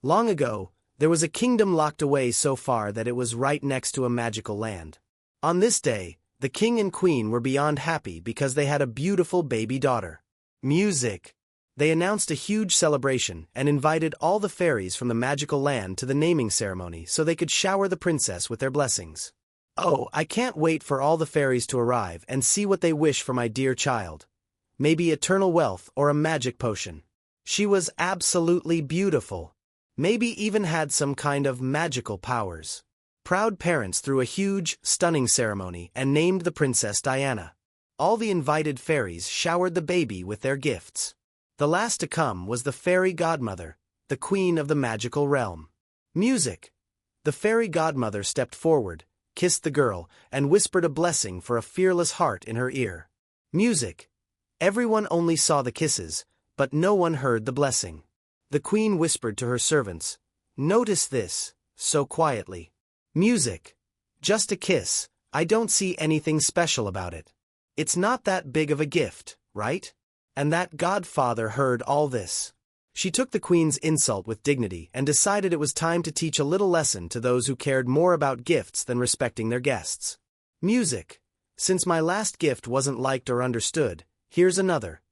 Long ago, there was a kingdom locked away so far that it was right next to a magical land. On this day, the king and queen were beyond happy because they had a beautiful baby daughter. Music! They announced a huge celebration and invited all the fairies from the magical land to the naming ceremony so they could shower the princess with their blessings. Oh, I can't wait for all the fairies to arrive and see what they wish for my dear child. Maybe eternal wealth or a magic potion. She was absolutely beautiful. Maybe even had some kind of magical powers. Proud parents threw a huge, stunning ceremony and named the princess Diana. All the invited fairies showered the baby with their gifts. The last to come was the fairy godmother, the queen of the magical realm. Music! The fairy godmother stepped forward, kissed the girl, and whispered a blessing for a fearless heart in her ear. Music! Everyone only saw the kisses, but no one heard the blessing. The queen whispered to her servants, "Notice this," so quietly. Music! Just a kiss, I don't see anything special about it. It's not that big of a gift, right? And that godfather heard all this. She took the queen's insult with dignity and decided it was time to teach a little lesson to those who cared more about gifts than respecting their guests. Music! Since my last gift wasn't liked or understood, here's another.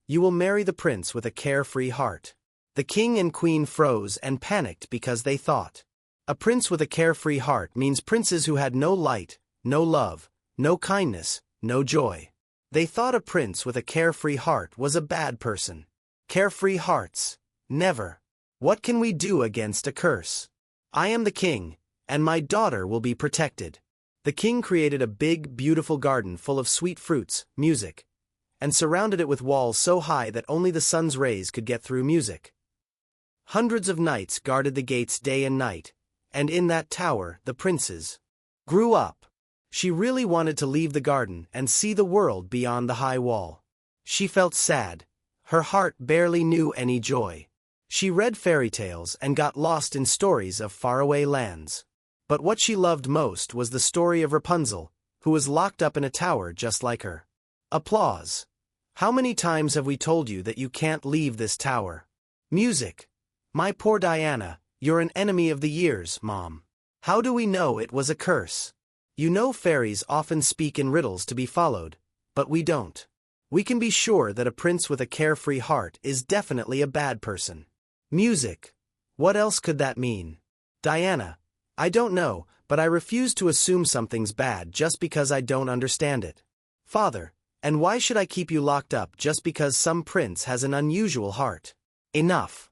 You will marry the prince with a carefree heart. The king and queen froze and panicked because they thought. A prince with a carefree heart means princes who had no light, no love, no kindness, no joy. They thought a prince with a carefree heart was a bad person. Carefree hearts. Never. What can we do against a curse? I am the king, and my daughter will be protected. The king created a big, beautiful garden full of sweet fruits, music, and surrounded it with walls so high that only the sun's rays could get through. Music. Hundreds of knights guarded the gates day and night, and in that tower the princess grew up. She really wanted to leave the garden and see the world beyond the high wall. She felt sad. Her heart barely knew any joy. She read fairy tales and got lost in stories of faraway lands. But what she loved most was the story of Rapunzel, who was locked up in a tower just like her. Applause. How many times have we told you that you can't leave this tower? Music. My poor Diana, you're an enemy of the years, Mom. How do we know it was a curse? You know fairies often speak in riddles to be followed, but we don't. We can be sure that a prince with a carefree heart is definitely a bad person. Music. What else could that mean? Diana. I don't know, but I refuse to assume something's bad just because I don't understand it. Father. And why should I keep you locked up just because some prince has an unusual heart? Enough.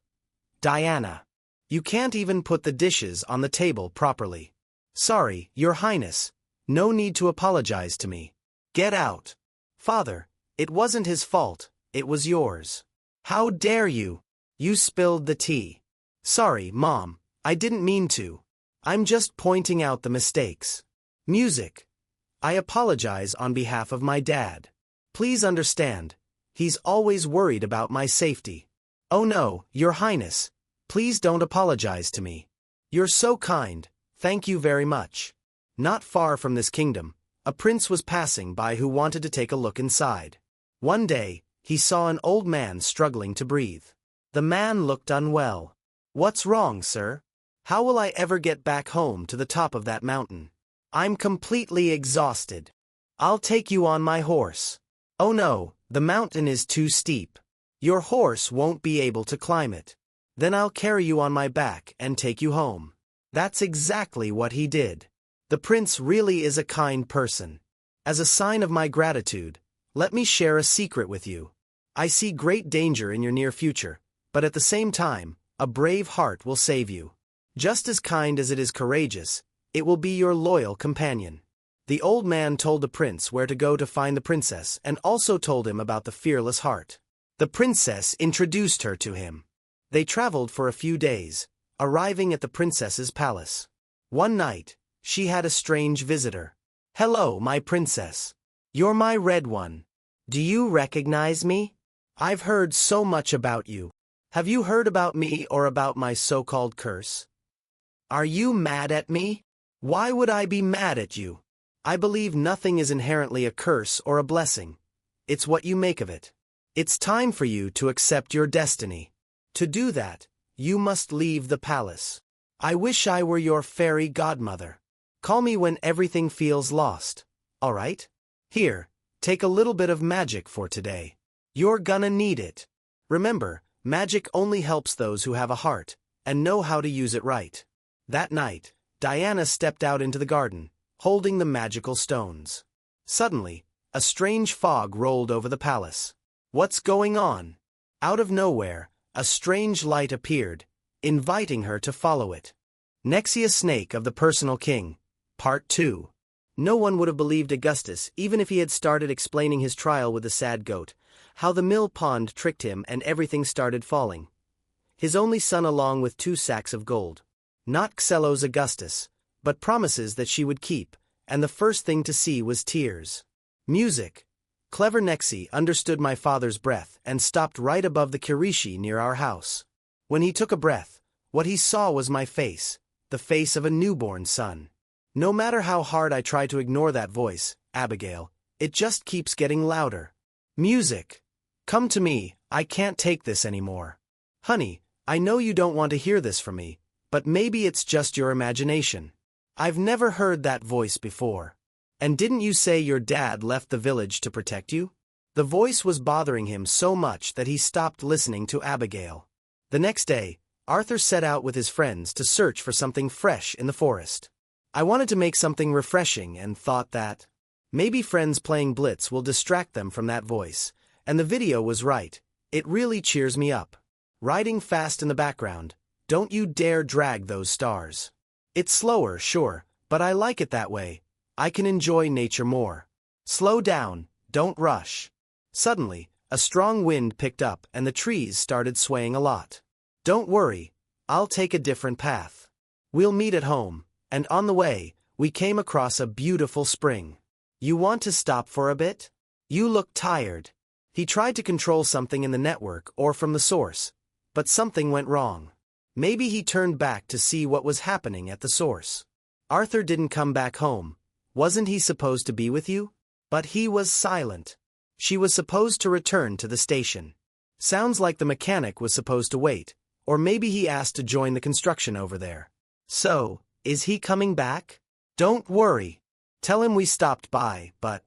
Diana. You can't even put the dishes on the table properly. Sorry, Your Highness. No need to apologize to me. Get out. Father, it wasn't his fault, it was yours. How dare you? You spilled the tea. Sorry, Mom, I didn't mean to. I'm just pointing out the mistakes. Music. I apologize on behalf of my dad. Please understand, he's always worried about my safety. Oh no, Your Highness, please don't apologize to me. You're so kind, thank you very much. Not far from this kingdom, a prince was passing by who wanted to take a look inside. One day, he saw an old man struggling to breathe. The man looked unwell. What's wrong, sir? How will I ever get back home to the top of that mountain? I'm completely exhausted. I'll take you on my horse. Oh no, the mountain is too steep. Your horse won't be able to climb it. Then I'll carry you on my back and take you home. That's exactly what he did. The prince really is a kind person. As a sign of my gratitude, let me share a secret with you. I see great danger in your near future, but at the same time, a brave heart will save you. Just as kind as it is courageous, it will be your loyal companion. The old man told the prince where to go to find the princess and also told him about the fearless heart. The princess introduced her to him. They traveled for a few days, arriving at the princess's palace. One night, she had a strange visitor. Hello, my princess. You're my red one. Do you recognize me? I've heard so much about you. Have you heard about me or about my so-called curse? Are you mad at me? Why would I be mad at you? I believe nothing is inherently a curse or a blessing. It's what you make of it. It's time for you to accept your destiny. To do that, You must leave the palace. I wish I were your fairy godmother. Call me when everything feels lost. All right? Here, take a little bit of magic for today. You're gonna need it. Remember, magic only helps those who have a heart and know how to use it right. That night, Diana stepped out into the garden, holding the magical stones. Suddenly, a strange fog rolled over the palace. What's going on? Out of nowhere, a strange light appeared, inviting her to follow it. Nexia Snake of the Personal King, Part 2. No one would have believed Augustus even if he had started explaining his trial with the sad goat, how the mill pond tricked him and everything started falling. His only son along with 2 sacks of gold. Not Xelos Augustus, but promises that she would keep, and the first thing to see was tears. Music. Clever Nexi understood my father's breath and stopped right above the Kirishi near our house. When he took a breath, what he saw was my face, the face of a newborn son. No matter how hard I try to ignore that voice, Abigail, it just keeps getting louder. Music. Come to me, I can't take this anymore. Honey, I know you don't want to hear this from me, but maybe it's just your imagination. I've never heard that voice before. And didn't you say your dad left the village to protect you? The voice was bothering him so much that he stopped listening to Abigail. The next day, Arthur set out with his friends to search for something fresh in the forest. I wanted to make something refreshing and thought that maybe friends playing Blitz will distract them from that voice, and the video was right. It really cheers me up. Riding fast in the background, don't you dare drag those stars. It's slower, sure, but I like it that way. I can enjoy nature more. Slow down, don't rush. Suddenly, a strong wind picked up and the trees started swaying a lot. Don't worry, I'll take a different path. We'll meet at home, and on the way, we came across a beautiful spring. You want to stop for a bit? You look tired. He tried to control something in the network or from the source, but something went wrong. Maybe he turned back to see what was happening at the source. Arthur didn't come back home. Wasn't he supposed to be with you? But he was silent. She was supposed to return to the station. Sounds like the mechanic was supposed to wait, or maybe he asked to join the construction over there. So, is he coming back? Don't worry. Tell him we stopped by, but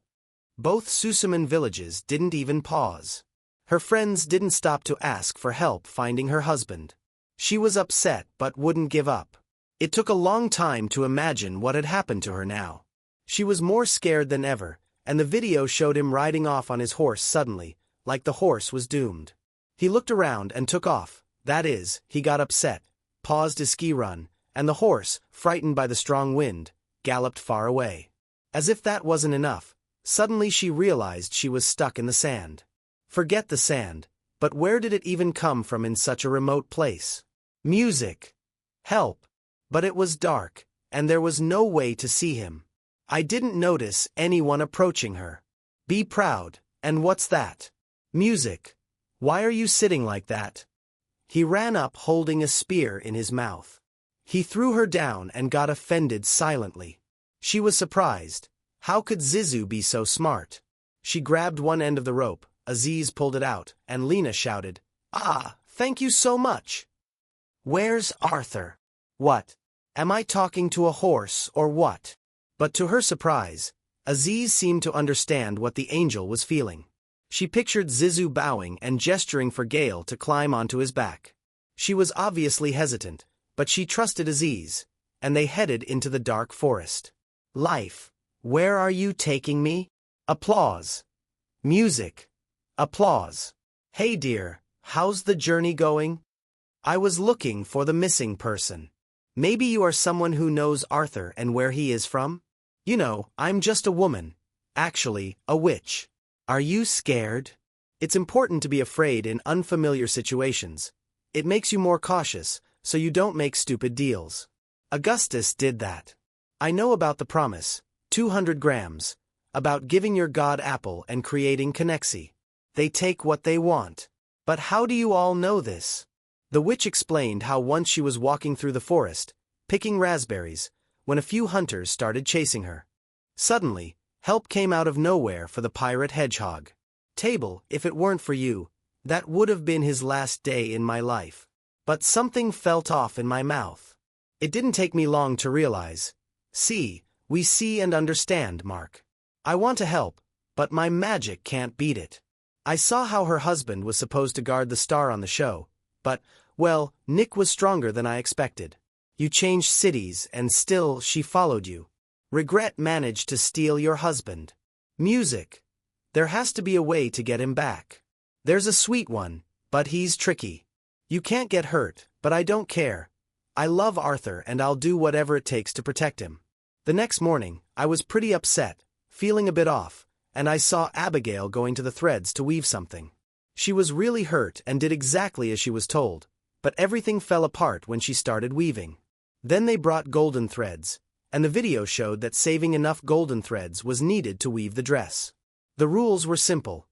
both Susuman villages didn't even pause. Her friends didn't stop to ask for help finding her husband. She was upset but wouldn't give up. It took a long time to imagine what had happened to her now. She was more scared than ever, and the video showed him riding off on his horse suddenly, like the horse was doomed. He looked around and took off. That is, he got upset, paused his ski run, and the horse, frightened by the strong wind, galloped far away. As if that wasn't enough, suddenly she realized she was stuck in the sand. Forget the sand, but where did it even come from in such a remote place? Music. Help. But it was dark, and there was no way to see him. I didn't notice anyone approaching her. Be proud, and what's that? Music. Why are you sitting like that? He ran up holding a spear in his mouth. He threw her down and got offended silently. She was surprised. How could Zizu be so smart? She grabbed one end of the rope, Aziz pulled it out, and Lena shouted, "Ah, thank you so much." Where's Arthur? What? Am I talking to a horse or what? But to her surprise, Aziz seemed to understand what the angel was feeling. She pictured Zizu bowing and gesturing for Gale to climb onto his back. She was obviously hesitant, but she trusted Aziz, and they headed into the dark forest. Life, where are you taking me? Applause. Music. Applause. Hey dear, how's the journey going? I was looking for the missing person. Maybe you are someone who knows Arthur and where he is from? You know, I'm just a woman. Actually, a witch. Are you scared? It's important to be afraid in unfamiliar situations. It makes you more cautious, so you don't make stupid deals. Augustus did that. I know about the promise, 200 grams, about giving your god apple and creating Connexi. They take what they want. But how do you all know this? The witch explained how once she was walking through the forest, picking raspberries, when a few hunters started chasing her. Suddenly, help came out of nowhere for the pirate hedgehog. Table, if it weren't for you, that would have been his last day in my life. But something felt off in my mouth. It didn't take me long to realize. See, we see and understand, Mark. I want to help, but my magic can't beat it. I saw how her husband was supposed to guard the star on the show, but, well, Nick was stronger than I expected. You changed cities, and still she followed you. Regret managed to steal your husband. Music. There has to be a way to get him back. There's a sweet one, but he's tricky. You can't get hurt, but I don't care. I love Arthur and I'll do whatever it takes to protect him. The next morning, I was pretty upset, feeling a bit off, and I saw Abigail going to the threads to weave something. She was really hurt and did exactly as she was told, but everything fell apart when she started weaving. Then they brought golden threads, and the video showed that saving enough golden threads was needed to weave the dress. The rules were simple.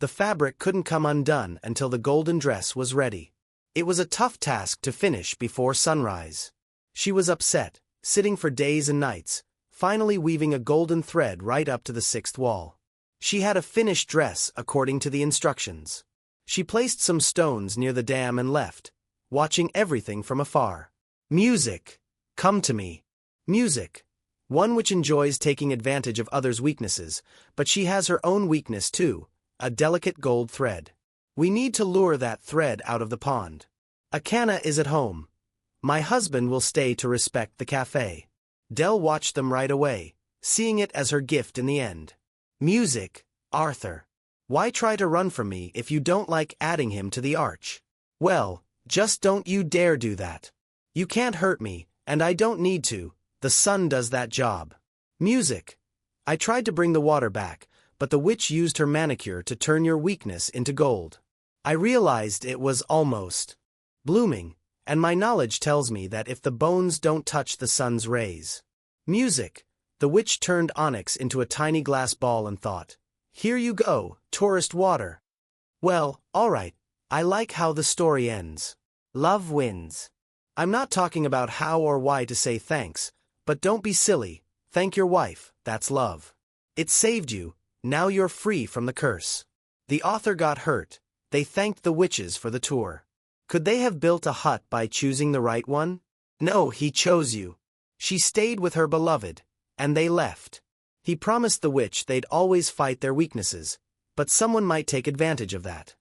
The fabric couldn't come undone until the golden dress was ready. It was a tough task to finish before sunrise. She was upset, sitting for days and nights, finally weaving a golden thread right up to the 6th wall. She had a finished dress according to the instructions. She placed some stones near the dam and left, watching everything from afar. Music. Come to me. Music. One which enjoys taking advantage of others' weaknesses, but she has her own weakness too, a delicate gold thread. We need to lure that thread out of the pond. Akana is at home. My husband will stay to respect the cafe. Dell watched them right away, seeing it as her gift in the end. Music. Arthur. Why try to run from me if you don't like adding him to the arch? Well, just don't you dare do that. You can't hurt me, and I don't need to. The sun does that job. Music. I tried to bring the water back, but the witch used her manicure to turn your weakness into gold. I realized it was almost blooming, and my knowledge tells me that if the bones don't touch the sun's rays. Music. The witch turned onyx into a tiny glass ball and thought, here you go, tourist water. Well, alright, I like how the story ends. Love wins. I'm not talking about how or why to say thanks, but don't be silly, thank your wife, that's love. It saved you, now you're free from the curse. The author got hurt, they thanked the witches for the tour. Could they have built a hut by choosing the right one? No, he chose you. She stayed with her beloved, and they left. He promised the witch they'd always fight their weaknesses, but someone might take advantage of that.